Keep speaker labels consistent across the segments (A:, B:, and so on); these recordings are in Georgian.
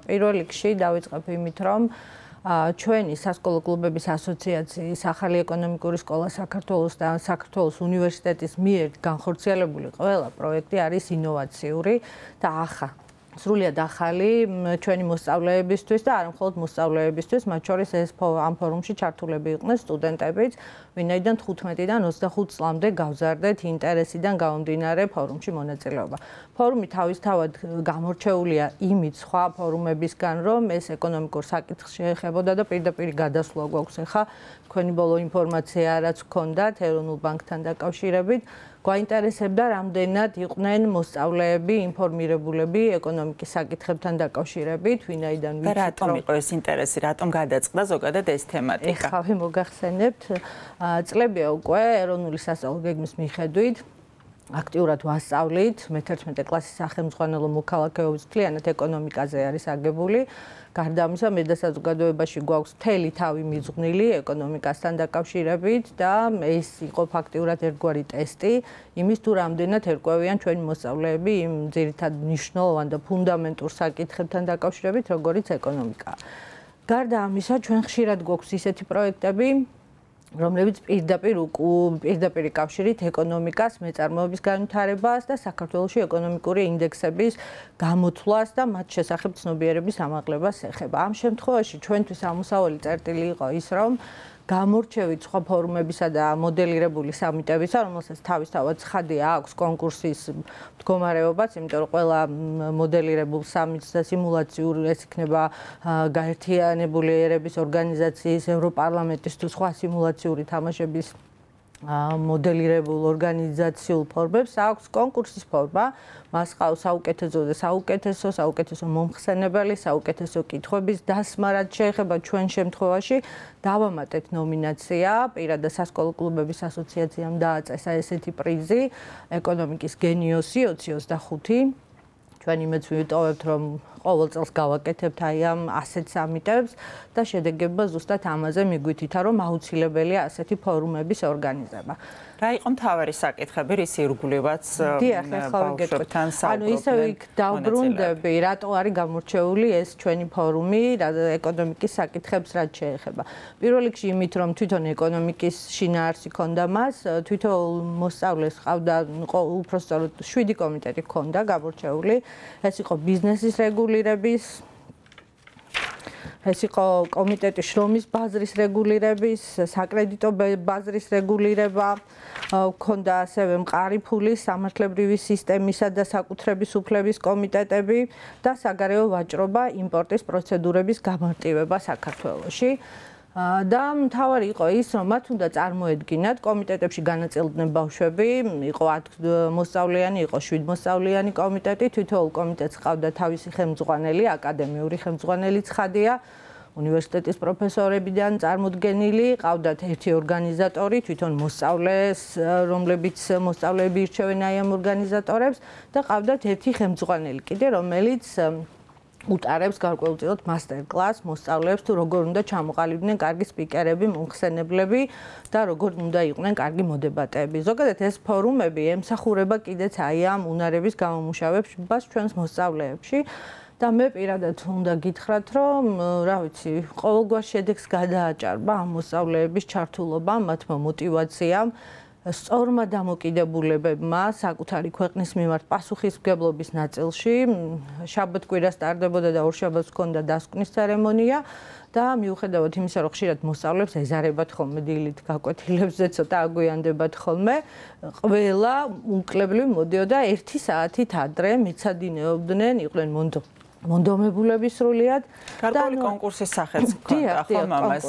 A: პირველ რიგში დავიწყებ იმით, რომ ჩვენი სასკოლო კლუბების ასოციაციის ახალი ეკონომიკური სკოლა საქართველოს და საქართველოს უნივერსიტეტის მიერ განხორციელებული ყველა პროექტი არის ინოვაციური და სრულიად ახალი ჩვენი მოსწავლეებისთვის და არა მხოლოდ მოსწავლეებისთვის, მათ შორის ეს ამ ფორუმში ჩართულები იყვნენ სტუდენტებიც, ვინაიდან 15-დან 25 წლამდე გავზარდეთ ინტერესიდან გამომდინარე ფორუმში მონაწილეობა. ფორუმი თავისთავად გამორჩეულია იმით სხვა ფორუმებისგან, რომ ეს ეკონომიკურ საკითხს შეეხებოდა და პირდაპირ გადასვლა გვაქვს ახლა თქვენი ბოლო ინფორმაცია რაც გქონდათ ეროვნულ ბანკთან დაკავშირებით. გვაინტერესებდა რამდენად იყვნენ მოსწავლეები ინფორმირებულები ეკონომიკის საკითხებთან დაკავშირებით, ვინაიდან
B: ვიცით, რომ რატომ იყო ეს ინტერესი, რატომ გადაწყდა ზოგადად ეს თემატიკა.
A: ეხლა მოგახსენებთ, წლებია უკვე ეროვნული სასწავლო გეგმის მიხედვით აქტიურად ვასწავლით მე-11 კლასის სახელმძღვანელო მოქალაქეობის მთლიანად ეკონომიკაზე არის აგებული. გარდა ამისა, მე და საზოგადოებაში გვაქვს მთელი თავი მიძღვნილი ეკონომიკასთან დაკავშირებით და ეს იყო ფაქტიურად ერთგვარი ტესტი იმის თუ რამდენად ერკვევიან ჩვენი მოსწავლეები იმ ძირითად მნიშვნელოვან და ფუნდამენტურ საკითხებთან დაკავშირებით, როგორიც ეკონომიკა. გარდა ამისა, ჩვენ ხშირად გვაქვს ისეთი პროექტები, რომლებიც პირდაპირ კავშირით ეკონომიკას, მეწარმოების განვითარებას და საქართველოში ეკონომიკური ინდექსების გამოთვლას და მათ შესახებ ცნობიერების ამაღლებას ეხება. ამ შემთხვევაში ჩვენთვის ამოსავალი წერტილი იყო ის, რომ გამორჩევით სხვა ფორუმებისა და მოდელირებული სამიტებისა, რომელსაც თავისთავად ცხადია აქვს კონკურსის მდგომარეობაც, იმიტომ რომ ყველა მოდელირებულ სამიტს და სიმულაციურ ეს იქნება გაერთიანებული ერების ორგანიზაციის, ევროპარლამენტის თუ სხვა სიმულაციური თამაშების მოდელირებულ ორგანიზაციულ ფორმებს აქვს კონკურსის ფორმა, მას ყავს საუკეთესო მომხსენებელი, საუკეთესო კითხვების დასმა, რაც შეეხება ჩვენ შემთხვევაში დავამატეთ ნომინაცია, პირადად სასკოლო კლუბების ასოციაციამ დააწესა ესეთი პრიზი, ეკონომიკის გენიოსი 2025. ჩვენ იმედს ვიტოვებთ, რომ ყოველ წელს გავაკეთებთ აი ამ ასეთ სამიტებს და შედეგება ზუსტად ამაზე მიგვითითა, რომ აუცილებელია ასეთი ფორუმების ორგანიზება.
B: რა იყო მთავარი საკითხები, რის ირგვლივაც
A: ბავშვებთან საუბრობდნენ? ანუ ისევ იქ დავბრუნდები, რატო არის გამორჩეული ეს ჩვენი ფორუმი ეკონომიკის საკითხებს რაც შეეხება. პირველ რიგში იმით, რომ თვითონ ეკონომიკის შინაარსი ჰქონდა მას, თვითონ მოსწავლეს ყავდა უпростоროდ 7 კომიტეტი ჰქონდა გამორჩეული. ეს იყო ბიზნესის რეგულირების ეს იყო კომიტეტი შრომის ბაზრის რეგულირების, საკრედიტო ბაზრის რეგულირება, ჰქონდა ასევე მყარი ფულის, სამართლებრივი სისტემისა და საკუთრების უფლების კომიტეტები და საგარეო ვაჭრობა, იმპორტის პროცედურების გამარტივება საქართველოში. და მთავარი იყო ის, რომ მათ უნდა წარმოედგინათ კომიტეტებში განაწილდნენ ბავშვები, იყო 10 მოსწავლიანი, იყო 7 მოსწავლიანი კომიტეტი, თითოეულ კომიტეტს ყავდა თავისი ხელმძღვანელი, აკადემიური ხელმძღვანელი ცხადია, უნივერსიტეტის პროფესორებიდან წარმოდგენილი, ყავდათ ერთი ორგანიზატორი, თვითონ მოსწავლეს, რომლებიც მოსწავლეები ირჩევენ აი ამ ორგანიზატორებს და ყავდათ ერთი ხელმძღვანელი კიდე, რომელიც უტარებს გარკვეულწილად მასტერ-კლასს მოსწავლეებს თუ როგორ უნდა ჩამოყალიბდნენ კარგი სპიკერები, მომხსენებლები და როგორ უნდა იყვნენ კარგი მოდებატეები. ზოგადად ეს ფორუმები ემსახურება კიდეც აი ამ უნარების გამომუშავებას ჩვენს მოსწავლეებში. და მე პირადად უნდა გითხრათ, რომ რა ვიცი, ყოველგვარ შედეგს გადააჭარბა ამ მოსწავლეების ჩართულობა, მათმა მოტივაციამ, სწორმა დამოკიდებულებებმა საკუთარი ქვეყნის მიმართ პასუხისმგებლობის ნაწილში. შაბათ-კვირა სტარდებოდა და ორშაბათს ჰქონდა დასკვნის ცერემონია და მიუხედავად იმისა, რომ ხშირად მოსწავლეებს ეზარებათ ხოლმე დილით გაკვეთილებზე, ცოტა აგვიანდებათ ხოლმე, ყველა უკლებლივ მოდიოდა 1 საათით ადრე, მეცადინეობდნენ, იყვნენ მონდომებულები სრულიად.
B: გარკვეული კონკურსის სახელიც ჰქონდა, ხომ ამას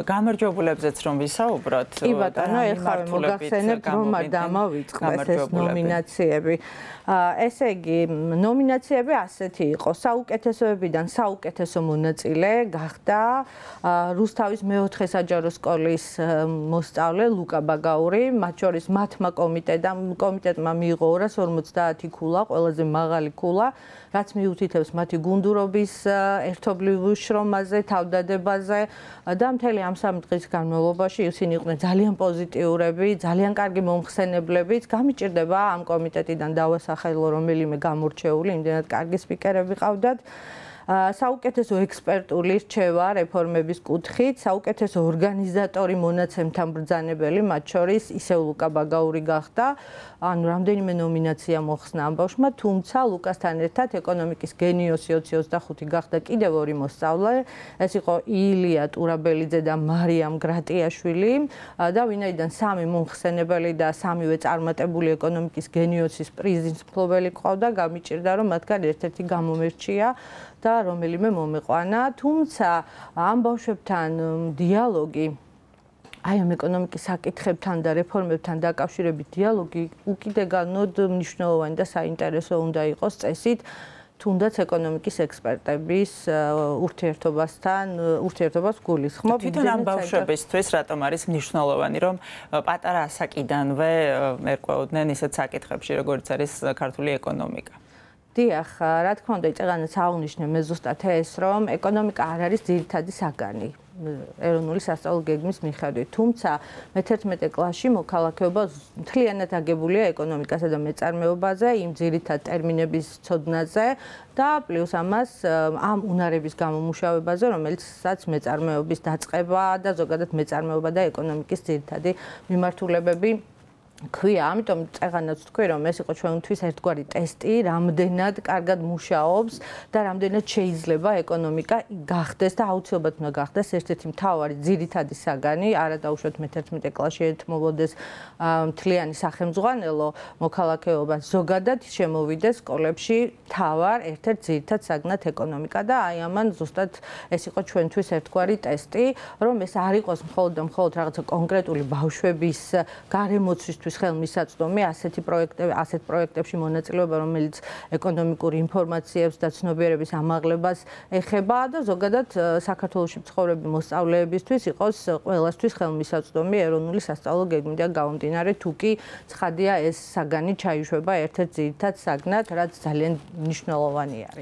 B: გამარჯვებულებზეც რომ ვისაუბროთ.
A: კი ბატონო, ეხლა მოგახსენებთ, რომ დამავიწყდეს ეს ნომინაციები. ესე იგი, ნომინაციები ასეთი იყო. საუკეთესოებიდან საუკეთესო მონაწილე გახდა რუსთავის მე-4 საჯარო სკოლის მოსწავლე ლუკა ბაგაური, მათ შორის მათმა კომიტეტმა მიიღო 250 ქულა, ყველაზე მაღალი ქულა, რაც მიუთითებს მათი გუნდურობის ერთობლივ შრომაზე, თავდადებაზე და მთელი ამ 3 დღის განმავლობაში ისინი იყვნენ ძალიან პოზიტიურები, ძალიან კარგი მომხსენებლებიც. გამიჭირდება ამ კომიტეტიდან დავასახელო რომელიმე გამორჩეული, იმდენად კარგი სპიკერები ყავდათ. საუკეთესო ექსპერტული რჩევა რეფორმების კუთხით, საუკეთესო ორგანიზატორი მონაცემთან ბრძანებელი, მათ შორის ისევ ლუკა ბაგაური გახდა. ანუ რამდენიმე ნომინაცია მოხსნა ამ ბავშვმა, თუმცა ლუკასთან ერთად ეკონომიკის გენიოსი 2025 გახდა კიდევ ორი მოსწავლე. ეს იყო ილია ტურაბელიძე და მარიამ გრატიაშვილი და ვინაიდან სამი მომხსენებელი და სამივე წარმატებული ეკონომიკის გენიოსის პრიზის მფლობელი ყავდა, გამიჭირდა რომ მათგან ერთ-ერთი გამომერჩია და რომელიმე მომეყვანა. თუმცა ამ ბავშვებთან დიალოგი აი ამ ეკონომიკის საკითხებთან და რეფორმებთან დაკავშირებით დიალოგი უკიდურესად მნიშვნელოვანი და საინტერესო უნდა იყოს წესით თუნდაც ეკონომიკის ექსპერტების ურთიერთობას გულისხმობ.
B: თვითონ ამ ბავშვებისთვის რატომ არის მნიშვნელოვანი, რომ პატარა ასაკიდანვე მერკვეოდნენ ისეთ საკითხებში, როგორც არის ქართული ეკონომიკა?
A: დიახ, რა თქმა უნდა, იწეგანაც აღნიშნე მე ზუსტად ეს, რომ ეკონომიკა არ არის ძირითადი საგანი ეროვნული სასწავლო გეგმის მიხედვით. თუმცა მე-11 კლასში მოქალაქეობა მთლიანად აგებულია ეკონომიკასა და მეწარმეობაზე, იმ ძირითად ტერმინების ცოდნაზე და პლუს ამას ამ უნარების გამომუშავებაზე, რომელიცაც მეწარმეობის დაწყება და ზოგადად მეწარმეობა და ეკონომიკის ძირითადი მიმართულებები ქვია, ამიტომ წეღანაც თქვი, რომ ეს იყო ჩვენთვის ერთგვარი ტესტი, რამდენად კარგად მუშაობს და რამდენად შეიძლება ეკონომიკა გახდეს და აუცილებლად უნდა გახდეს ერთ-ერთი მთავარი ძირითადი საგანი, არა დაუშვათ მე-11 კლასში ეთმობოდეს მთლიანი სახელმძღვანელო მოქალაქეობას ზოგადად შემოვიდეს სკოლებში მთავარ ერთ-ერთ ძირითად საგნად ეკონომიკა და აი ამან ზუსტად ეს იყო ჩვენთვის ერთგვარი ტესტი, რომ ეს არ იყოს მხოლოდ და მხოლოდ რაღაცა კონკრეტული ბავშვების გარემოცვისთვის ხელმისაწვდომი ასეთ პროექტებში მონაწილეობა, რომელიც ეკონომიკური ინფორმაციებს და ცნობიერების ამაღლებას ეხება და ზოგადად საქართველოში მცხოვრები მოსწავლეებისთვის იყოს ყველასთვის ხელმისაწვდომი ეროვნული სასწავლო გეგმიდან გამომდინარე, თუ კი ცხადია ეს საგანი ჩაიშვება ერთ-ერთ ძირითად საგნად, რაც ძალიან მნიშვნელოვანი არის.